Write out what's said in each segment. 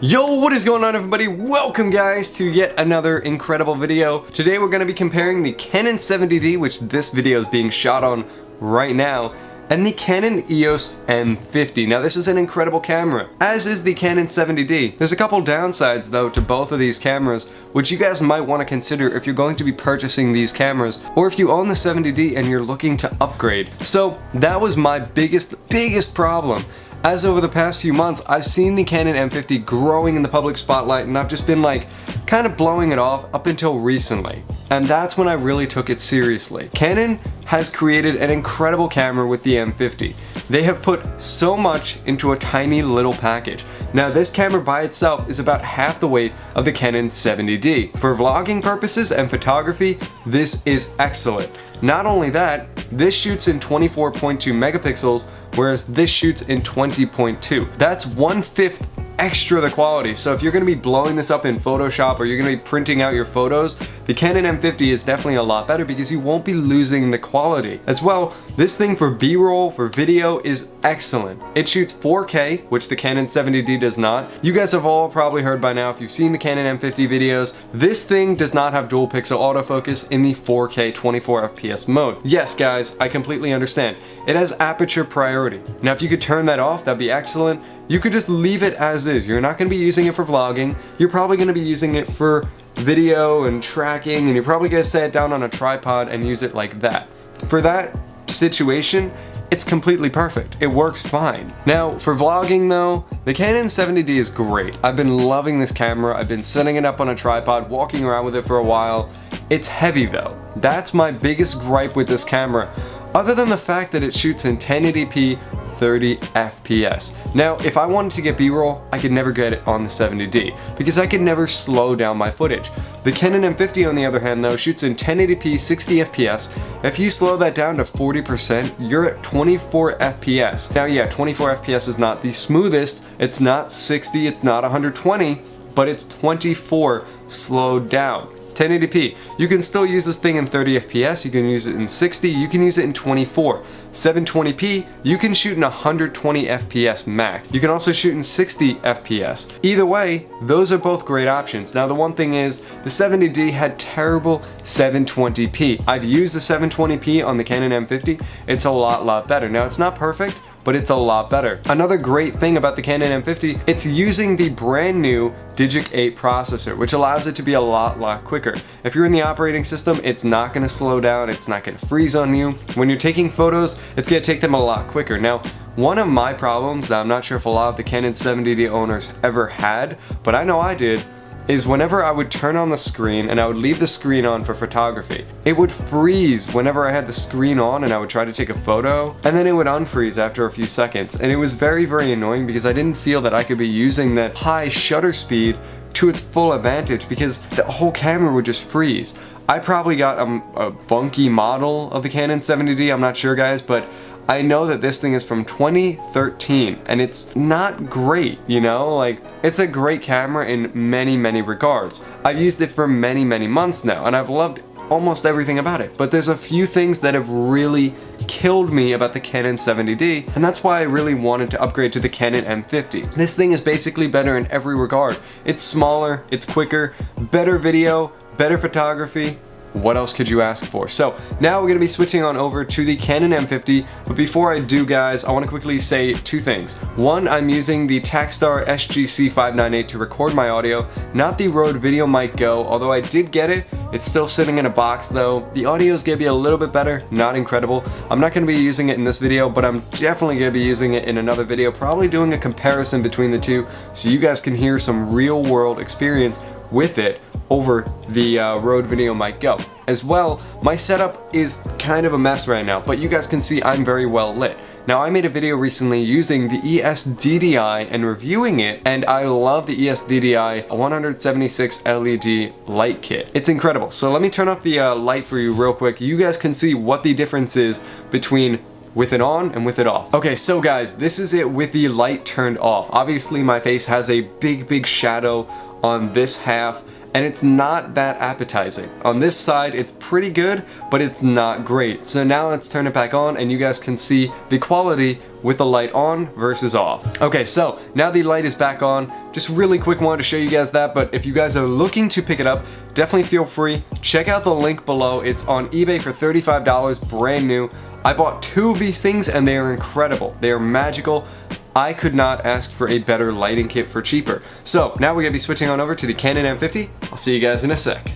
Yo, what is going on everybody? Welcome guys to yet another incredible video. Today we're going to be comparing the Canon 70D, which this video is being shot on right now, and the Canon EOS M50. Now this is an incredible camera, as is the Canon 70D. There's a couple downsides though to both of these cameras, which you guys might want to consider if you're going to be purchasing these cameras, or if you own the 70D and you're looking to upgrade. So that was my biggest problem. As over the past few months, I've seen the Canon M50 growing in the public spotlight, and I've just been like, kind of blowing it off up until recently. And that's when I really took it seriously. Canon has created an incredible camera with the M50. They have put so much into a tiny little package. Now this camera by itself is about half the weight of the Canon 70D. For vlogging purposes and photography, this is excellent. Not only that, this shoots in 24.2 megapixels, whereas this shoots in 20.2. That's 1/5 extra the quality. So if you're going to be blowing this up in Photoshop or you're going to be printing out your photos, the Canon M50 is definitely a lot better because you won't be losing the quality. As well, this thing for B-roll, for video, is excellent. It shoots 4K, which the Canon 70D does not. You guys have all probably heard by now if you've seen the Canon M50 videos, this thing does not have dual pixel autofocus in the 4K 24 FPS mode. Yes guys, I completely understand. It has aperture priority. Now if you could turn that off, that'd be excellent. You could just leave it as is. You're not going to be using it for vlogging. You're probably going to be using it for video and tracking, and you're probably going to set it down on a tripod and use it like that. For that situation, it's completely perfect. It works fine. Now, for vlogging though, the Canon 70D is great. I've been loving this camera. I've been setting it up on a tripod, walking around with it for a while. It's heavy though. That's my biggest gripe with this camera, other than the fact that it shoots in 1080p 30 FPS. Now, if I wanted to get B-roll, I could never get it on the 70D because I could never slow down my footage. The Canon M50 on the other hand though shoots in 1080p 60 FPS. If you slow that down to 40%, you're at 24 FPS. Now yeah, 24 FPS is not the smoothest, it's not 60, it's not 120, but it's 24 slowed down. 1080p. You can still use this thing in 30 FPS, you can use it in 60, you can use it in 24. 720p, you can shoot in 120 FPS max. You can also shoot in 60 FPS. Either way, those are both great options. Now the one thing is, the 70D had terrible 720p. I've used the 720p on the Canon M50, it's a lot better. Now it's not perfect, but it's a lot better. Another great thing about the Canon M50, it's using the brand new Digic 8 processor, which allows it to be a lot quicker. If you're in the operating system, it's not gonna slow down, it's not gonna freeze on you. When you're taking photos, it's gonna take them a lot quicker. Now, one of my problems that I'm not sure if a lot of the Canon 70D owners ever had, but I know I did, is whenever I would turn on the screen and I would leave the screen on for photography, it would freeze whenever I had the screen on and I would try to take a photo, and then it would unfreeze after a few seconds, and it was very funny because I didn't feel that I could be using that high shutter speed to its full advantage because the whole camera would just freeze. I probably got a bunky model of the Canon 70D, I'm not sure guys, but I know that this thing is from 2013 and it's not great, you know, like it's a great camera in many regards. I've used it for many months now and I've loved almost everything about it, but there's a few things that have really killed me about the Canon 70D, and that's why I really wanted to upgrade to the Canon M50. This thing is basically better in every regard. It's smaller, it's quicker, better video, better photography. What else could you ask for? So now we're going to be switching on over to the Canon M50, but before I do guys, I want to quickly say two things. One, I'm using the Takstar SGC598 to record my audio, not the Rode Video Mic Go, although I did get it. It's still sitting in a box though. The audio is going to be a little bit better, not incredible. I'm not going to be using it in this video, but I'm definitely going to be using it in another video, probably doing a comparison between the two so you guys can hear some real world experience with it over the Rode Video Mic Go. As well, my setup is kind of a mess right now, but you guys can see I'm very well lit. Now I made a video recently using the EOS DDI and reviewing it, and I love the EOS DDI 176 LED light kit. It's incredible. So let me turn off the light for you real quick. You guys can see what the difference is between with it on and with it off. Okay, so guys, this is it with the light turned off. Obviously my face has a big shadow on this half, and it's not that appetizing. On this side, it's pretty good, but it's not great. So now let's turn it back on and you guys can see the quality with the light on versus off. Okay, so now the light is back on. Just really quick wanted to show you guys that, but if you guys are looking to pick it up, definitely feel free. Check out the link below. It's on eBay for $35, brand new. I bought 2 of these things and they are incredible. They are magical. I could not ask for a better lighting kit for cheaper. So now we're gonna be switching on over to the Canon M50. I'll see you guys in a sec.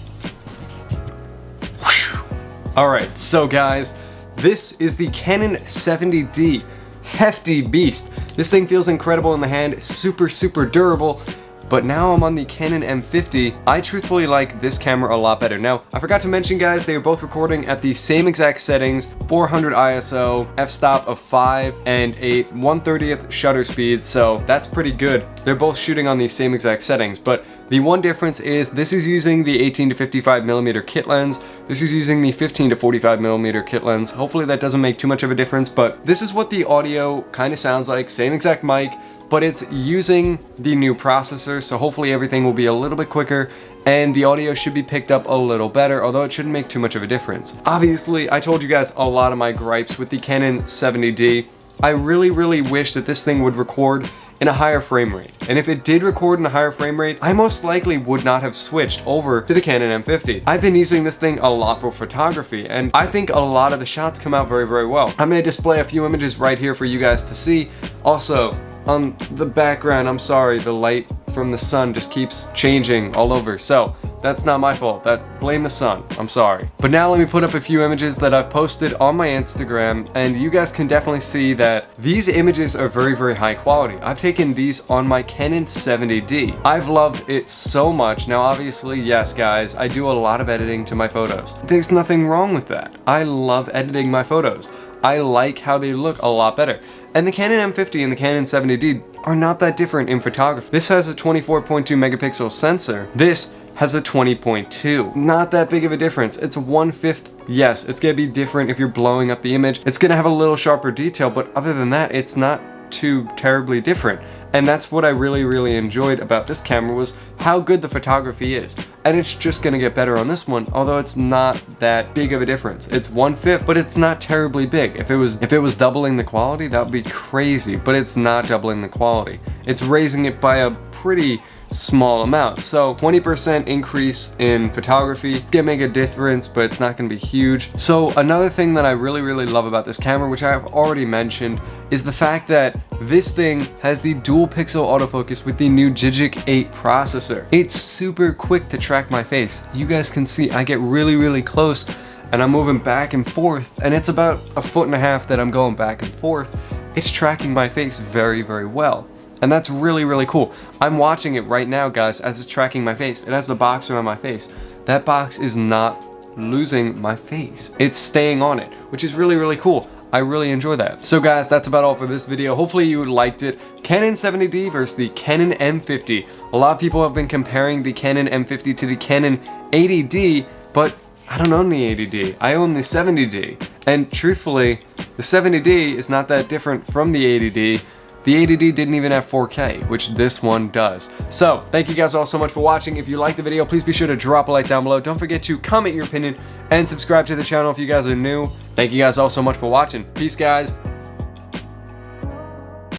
Alright, so guys, this is the Canon 70D. Hefty beast. This thing feels incredible in the hand, super durable. But now I'm on the Canon M50. I truthfully like this camera a lot better. Now, I forgot to mention, guys, they are both recording at the same exact settings, 400 ISO, f-stop of 5, and a 1/30th shutter speed, so that's pretty good. They're both shooting on the same exact settings, but the one difference is this is using the 18 to 55mm kit lens. This is using the 15 to 45mm kit lens. Hopefully that doesn't make too much of a difference, but this is what the audio kind of sounds like. Same exact mic, but it's using the new processor, so hopefully everything will be a little bit quicker and the audio should be picked up a little better, although it shouldn't make too much of a difference. Obviously, I told you guys a lot of my gripes with the Canon 70D. I really wish that this thing would record in a higher frame rate. And if it did record in a higher frame rate, I most likely would not have switched over to the Canon M50. I've been using this thing a lot for photography, and I think a lot of the shots come out very well. I'm gonna display a few images right here for you guys to see. Also, on the background, I'm sorry, the light from the sun just keeps changing all over, so that's not my fault. Blame the sun. I'm sorry. But now let me put up a few images that I've posted on my Instagram, and you guys can definitely see that these images are very high quality. I've taken these on my Canon 70D. I've loved it so much. Now obviously, yes guys, I do a lot of editing to my photos. There's nothing wrong with that. I love editing my photos. I like how they look a lot better. And the Canon M50 and the Canon 70D are not that different in photography. This has a 24.2 megapixel sensor. This has a 20.2. Not that big of a difference. It's 1/5. Yes, it's gonna be different if you're blowing up the image. It's gonna have a little sharper detail, but other than that, it's not too terribly different. And that's what I really enjoyed about this camera, was how good the photography is. And it's just gonna get better on this one, although it's not that big of a difference. It's 1/5, but it's not terribly big. If it was doubling the quality, that would be crazy, but it's not doubling the quality. It's raising it by a pretty small amount. So 20% increase in photography. It's gonna make a difference, but it's not gonna be huge. So another thing that I really love about this camera, which I have already mentioned, is the fact that this thing has the dual pixel autofocus with the new Digic 8 processor. It's super quick to track my face. You guys can see I get really close and I'm moving back and forth, and it's about 1.5 feet that I'm going back and forth. It's tracking my face very well. And that's really cool. I'm watching it right now, guys, as it's tracking my face. It has the box around my face. That box is not losing my face. It's staying on it, which is really cool. I really enjoy that. So guys, that's about all for this video. Hopefully you liked it. Canon 70D versus the Canon M50. A lot of people have been comparing the Canon M50 to the Canon 80D, but I don't own the 80D. I own the 70D. And truthfully, the 70D is not that different from the 80D. The 80D didn't even have 4K, which this one does. So, thank you guys all so much for watching. If you liked the video, please be sure to drop a like down below. Don't forget to comment your opinion and subscribe to the channel if you guys are new. Thank you guys all so much for watching. Peace, guys.